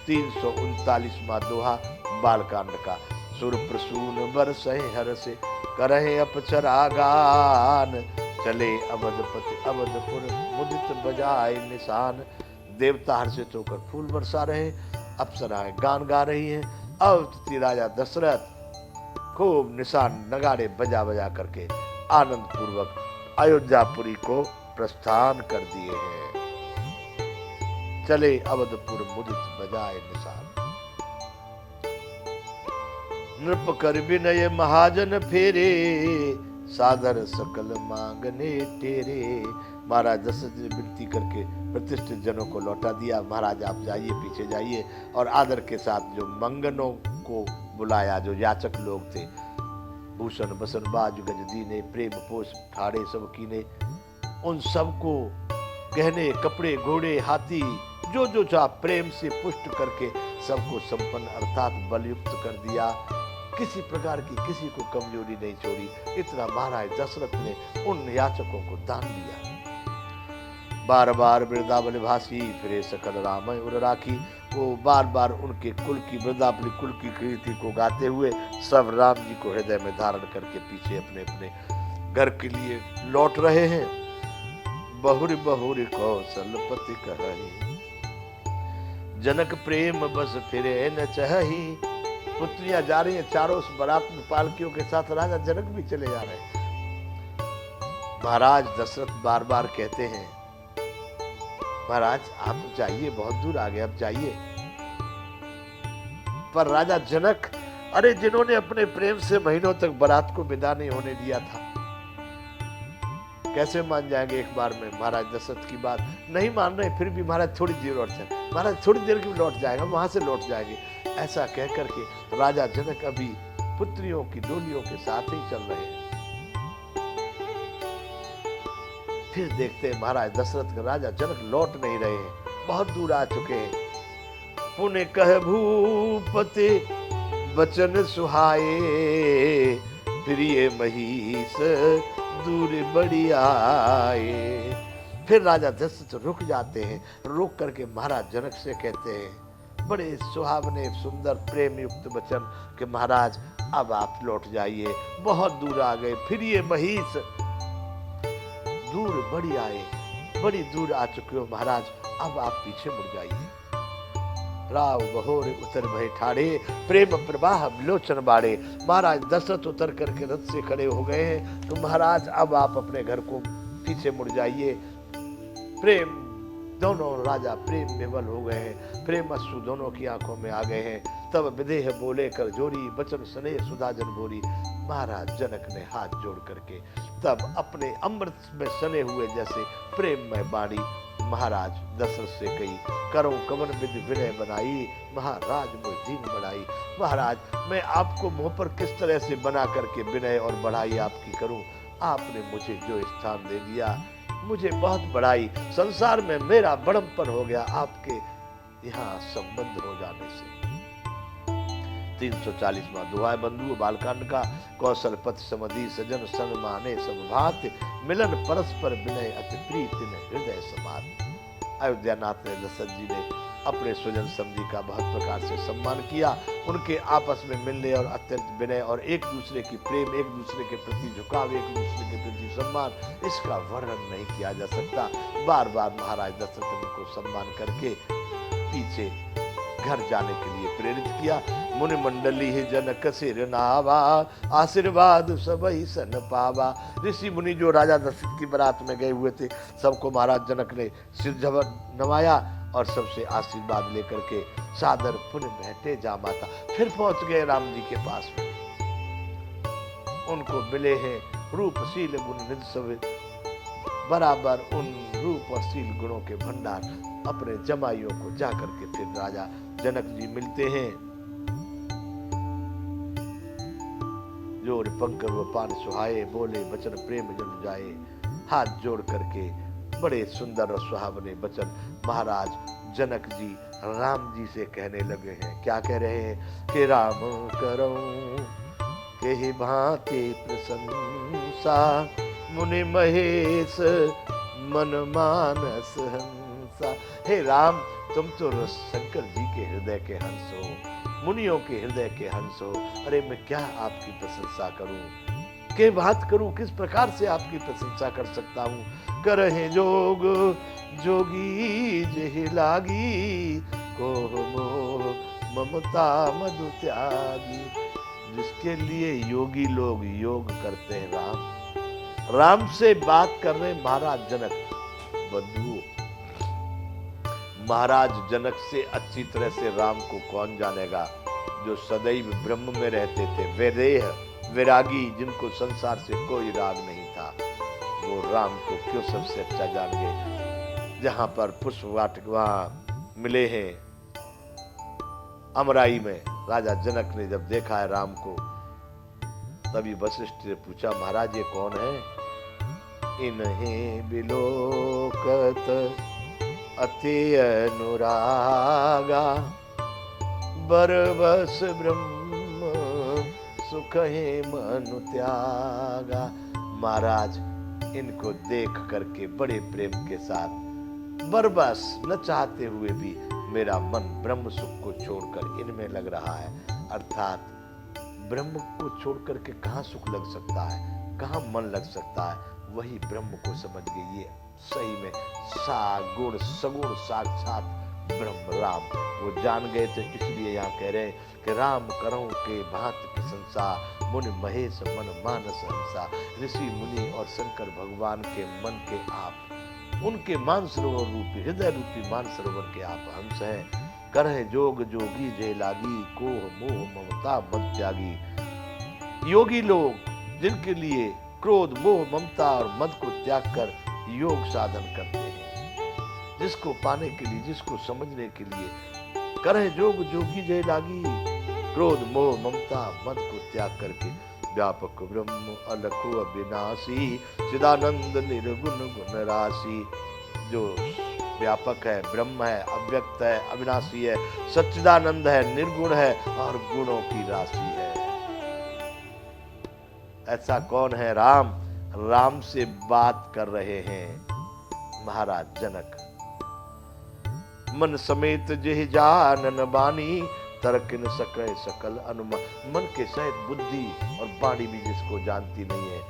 339वां दोहा बालकांड का। सुर प्रसून बरसै हर्ष करहे अपचरा गान, चले अवधपति अवधपुर मुदित बजाए निशान। देवता हर्षित होकर फूल बरसा रहे, अप्सराएं गान गा रही हैं। अवधि राजा दशरथ खूब निशान नगाड़े बजा बजा करके आनंद पूर्वक अयोध्यापुरी को प्रस्थान कर दिए हैं। चले अवधपुर मुदित बजाए निशान। नृप कर विनय महाजन फेरे, सादर सकल मांगने तेरे। महाराज दशरथ ने विनती करके प्रतिष्ठित जनों को लौटा दिया। महाराज आप जाइए, पीछे जाइए। और आदर के साथ जो मंगनों को बुलाया, जो याचक लोग थे, भूषण बसन बाज गज दीने, प्रेम पोष ठाड़े सब कीने, उन सबको गहने कपड़े घोड़े हाथी जो जो चाह प्रेम से पुष्ट करके सबको संपन्न अर्थात बलयुक्त कर दिया। किसी प्रकार की किसी को कमजोरी नहीं छोड़ी। इतना महाराज दशरथ ने उन याचकों को दान दिया। बार बार वृंदावन भासी फिरे सकल राम उर राखी। वो बार बार उनके कुल की वृंदावली कुल की कीर्ति को गाते हुए सब राम जी को हृदय में धारण करके पीछे अपने अपने घर के लिए लौट रहे हैं। बहुरी बहुरी कौशलपति कहि, जनक प्रेम बस फिरे न चहि। पुत्रियां जा रही हैं चारों उस बारात में पालकियों के साथ, राजा जनक भी चले जा रहे हैं। महाराज दशरथ बार बार कहते हैं, महाराज आप जाइए, बहुत दूर आ गए, अब जाइए। पर राजा जनक, अरे जिन्होंने अपने प्रेम से महीनों तक बारात को विदा नहीं होने दिया था, कैसे मान जाएंगे एक बार में महाराज दशरथ की बात? नहीं मान रहे, फिर भी महाराज थोड़ी देर और चल, महाराज थोड़ी देर की लौट जाएगा, वहां से लौट जाएंगे। ऐसा कह करके राजा जनक अभी पुत्रियों की डोलियों के साथ ही चल रहे हैं। फिर देखते हैं महाराज दशरथ का राजा जनक लौट नहीं रहे हैं, बहुत दूर आ चुके हैं। पुण्य कह भूपति वचन सुहाए, प्रिय महिष दूर बड़ी आए। फिर राजा दशरथ रुक जाते हैं। रुक करके महाराज जनक से कहते हैं बड़े सुहावने सुंदर प्रेम युक्त वचन कि महाराज अब आप लौट जाइए, बहुत दूर आ गए। फिर ये महिष दूर बड़ी आए, बड़ी दूर आ चुके हो महाराज, अब आप पीछे मुड़ जाइए। राव बहोर उतर भय ठाड़े, प्रेम प्रवाह विलोचन बाड़े। महाराज दशरथ उतर करके रथ से खड़े हो गए हैं। तो महाराज अब आप अपने घर को पीछे मुड़ जाइए। प्रेम दोनों राजा प्रेम विवल हो गए हैं, प्रेम अश्रु दोनों की आंखों में आ गए हैं। तब विदेह बोले कर जोरी, बचन सने सुधाजन बोरी। महाराज जनक ने हाथ जोड़ करके तब अपने अमृत में सने हुए जैसे प्रेममय बाणी महाराज दशरथ से कही, करो कवन विधि विनय बनाई, महाराज मुझ दीन बढ़ाई। महाराज मैं आपको मुंह पर किस तरह से बना करके विनय और बढ़ाई आपकी करूं? आपने मुझे जो स्थान दे दिया, मुझे बहुत बड़ाई, संसार में मेरा बड़प्पन हो गया आपके यहाँ संबंध हो जाने से। 340वां दोहा बंधु बालकांड का। कौशलपति समधि सजन सन माने सब भात, मिलन परस्पर विनय अति प्रीति में हृदय समात। अयोध्यानाथ ने दशरथ जी ने अपने स्वजन समधि का बहुत प्रकार से सम्मान किया। उनके आपस में मिलने और अत्यंत विनय और एक दूसरे की प्रेम, एक दूसरे के प्रति झुकाव, एक दूसरे के प्रति सम्मान, इसका वर्णन नहीं किया जा सकता। बार बार महाराज दशरथ ने उनको सम्मान करके पीछे घर जाने के लिए प्रेरित किया। मुनि मंडली जनक सिर नावा, आशीर्वाद सबही सन पावा। ऋषि मुनि जो राजा दशरथ की बारात में गए हुए थे, सबको महाराज जनक ने सिर झपट नवाया और सबसे आशीर्वाद लेकर के सादर पुण्य बैठे जा माता। फिर पहुंच गए राम जी के पास में, उनको मिले हैं रूप शील गुण निध सब, बराबर उन रूप और शील गुणों के भंडार अपने जमाइयों को जाकर के फिर राजा जनक जी मिलते हैं। जोर पंकर व पान सुहाए, बोले वचन प्रेम जन जाए। हाथ जोड़ करके बड़े सुंदर और सुहावने वचन महाराज जनक जी राम जी से कहने लगे हैं। क्या कह रहे हैं कि राम करो के ही भांति प्रशंसा, मुनि महेश मन मानस हंसा। हे राम तुम तो शंकर जी के हृदय के हंस हो, मुनियों के हृदय के हंस हो। अरे मैं क्या आपकी प्रशंसा करूं, के बात करूं, किस प्रकार से आपकी प्रशंसा कर सकता हूं। करहे जोग जोगी जेहि लागी, कोह मोह ममता मधु त्यागी। जिसके लिए योगी लोग योग करते हैं, राम से बात कर रहे महाराज जनक। बंधु, महाराज जनक से अच्छी तरह से राम को कौन जानेगा, जो सदैव ब्रह्म में रहते थे, वैदेह वैरागी, जिनको संसार से कोई राग नहीं था, वो राम को क्यों सबसे अच्छा जान गए। जहां पर पुष्प वाटिक वहां मिले हैं अमराई में, राजा जनक ने जब देखा है राम को, तभी वशिष्ठ ने पूछा, महाराज ये कौन है। इन्हें बिलोकत अति अनुरागा, बरबस ब्रह्म सुख है मनु त्यागा। महाराज इनको देख करके बड़े प्रेम के साथ, बरबस न चाहते हुए भी मेरा मन ब्रह्म सुख को छोड़कर इनमें लग रहा है। अर्थात ब्रह्म को छोड़कर के कहाँ सुख लग सकता है, कहाँ मन लग सकता है। वही ब्रह्म को समझ गई, ये सही में सागुण सगुण साक्षात ब्रह्म राम वो जान गए थे। इसलिए यहाँ कह रहे हैं कि राम करो के भांत प्रशंसा, मुनि महेश मन मानस हंसा। ऋषि मुनि और शंकर भगवान के मन के आप, उनके मानसरोवर रूपी हृदय रूपी मानसरोवर के आप हंस हैं। करहे जोग जोगी जय लागी, कोह मोह ममता मद त्यागी। योगी लोग जिनके लिए क्रोध मोह ममता और मद को त्याग कर योग साधन करते हैं, जिसको पाने के लिए, जिसको समझने के लिए। करहे जोग जोगी जय लागी, क्रोध मोह ममता मद को त्याग करके व्यापक ब्रह्म अलखो अविनाशी, चिदानंद निर्गुण गुण राशि। जो व्यापक है, ब्रह्म है, अव्यक्त है, अविनाशी है, सच्चिदानंद है, निर्गुण है और गुणों की राशि है। ऐसा कौन है राम। राम से बात कर रहे हैं महाराज जनक। मन समेत जेहि जानन बानी, तर्क न सके सकल अनुमान। मन के सहित बुद्धि और वाणी भी जिसको जानती नहीं है,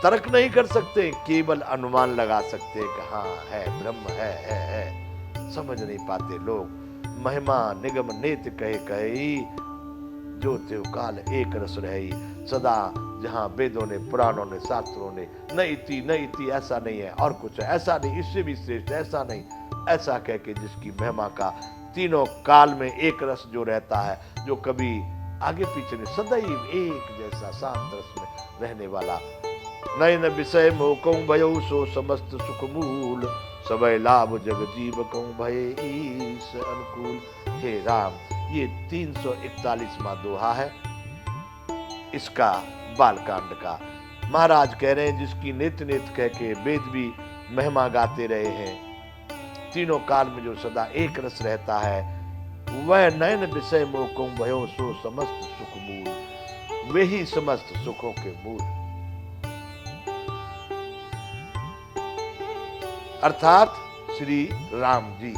तर्क नहीं कर सकते, केवल अनुमान लगा सकते कि हाँ है, ब्रह्म है। समझ नहीं पाते लोग। महिमा निगम नेत कहे कही, जो त्यों काल एक रस रही। सदा जहाँ वेदों ने, पुराणों ने, शास्त्रों ने न इति ऐसा नहीं है और कुछ है, ऐसा नहीं, इससे भी श्रेष्ठ ऐसा नहीं, ऐसा कह के जिसकी महिमा का तीनों काल में एक रस जो रहता है, जो कभी आगे पीछे नहीं, सदैव एक जैसा शांत रस में रहने वाला। नयन विषय मोह भयो सो समस्त सुख मूल, सबय लाभ जग जीव कहूँ भय ईश अनुकूल। हे राम, ये 341वां दोहा है इसका, बालकांड का। महाराज कह रहे हैं जिसकी नित्य नित्य कह के वेद भी महिमा गाते रहे हैं, तीनों काल में जो सदा एक रस रहता है, वह नयन विषय मोह कहूँ भयो सो समस्त सुख मूल, वे ही समस्त सुखों के मूल। अर्थात श्री राम जी।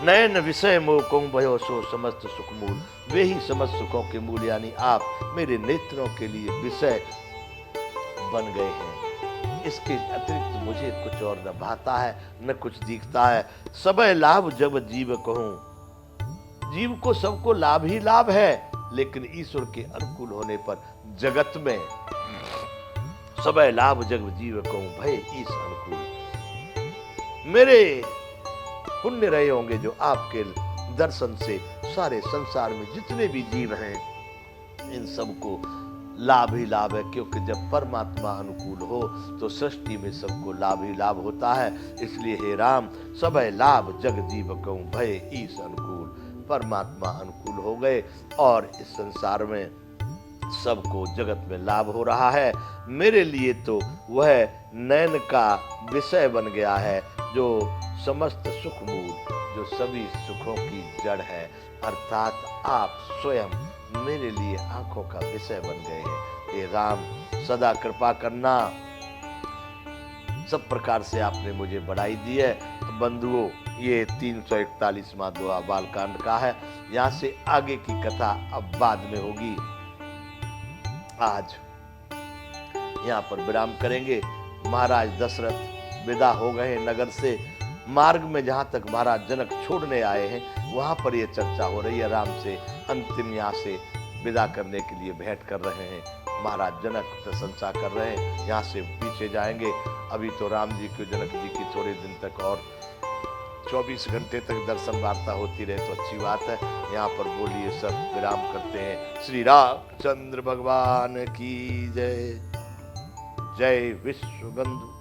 नयन विषय मोह कहूँ भयो सो समस्त सुख मूल, वे ही समस्त सुखों के मूल, यानी आप मेरे नेत्रों के लिए विषय बन गए हैं। इसके अतिरिक्त मुझे कुछ और न भाता है न कुछ दिखता है। सबय लाभ जब जीव कहूँ, जीव को सबको लाभ ही लाभ है, लेकिन ईश्वर के अनुकूल होने पर जगत में सबय लाभ जब जीव कहूँ भय ईश अनुकूल। मेरे पुण्य रहे होंगे जो आपके दर्शन से सारे संसार में जितने भी जीव हैं, इन सबको लाभ ही लाभ है, क्योंकि जब परमात्मा अनुकूल हो तो सृष्टि में सबको लाभ ही लाभ होता है। इसलिए हे राम, सबय लाभ जग जीव कहूँ भय ईश अनुकूल। परमात्मा अनुकूल हो गए और इस संसार में सबको जगत में लाभ हो रहा है। मेरे लिए तो वह नयन का विषय बन गया है, जो समस्त सुख मूल, जो सभी सुखों की जड़ है। अर्थात आप स्वयं मेरे लिए आंखों का विषय बन गए हैं। हे राम, सदा कृपा करना। सब प्रकार से आपने मुझे बढ़ाई दी है। बंधुओं, ये 341वां दोहा बालकांड का है। यहाँ से आगे की कथा अब बाद में होगी। आज यहाँ पर विराम करेंगे। महाराज दशरथ विदा हो गए नगर से। मार्ग में जहाँ तक महाराज जनक छोड़ने आए हैं वहाँ पर ये चर्चा हो रही है। राम से अंतिम यहाँ से विदा करने के लिए भेंट कर रहे हैं। महाराज जनक प्रशंसा कर रहे हैं। यहाँ से पीछे जाएंगे। अभी तो राम जी को जनक जी की थोड़े दिन तक और 24 घंटे तक दर्शन वार्ता होती रहे तो अच्छी बात है। यहाँ पर बोलिए सब विराम करते हैं। श्री रामचंद्र भगवान की जय। जय विश्व बंधु।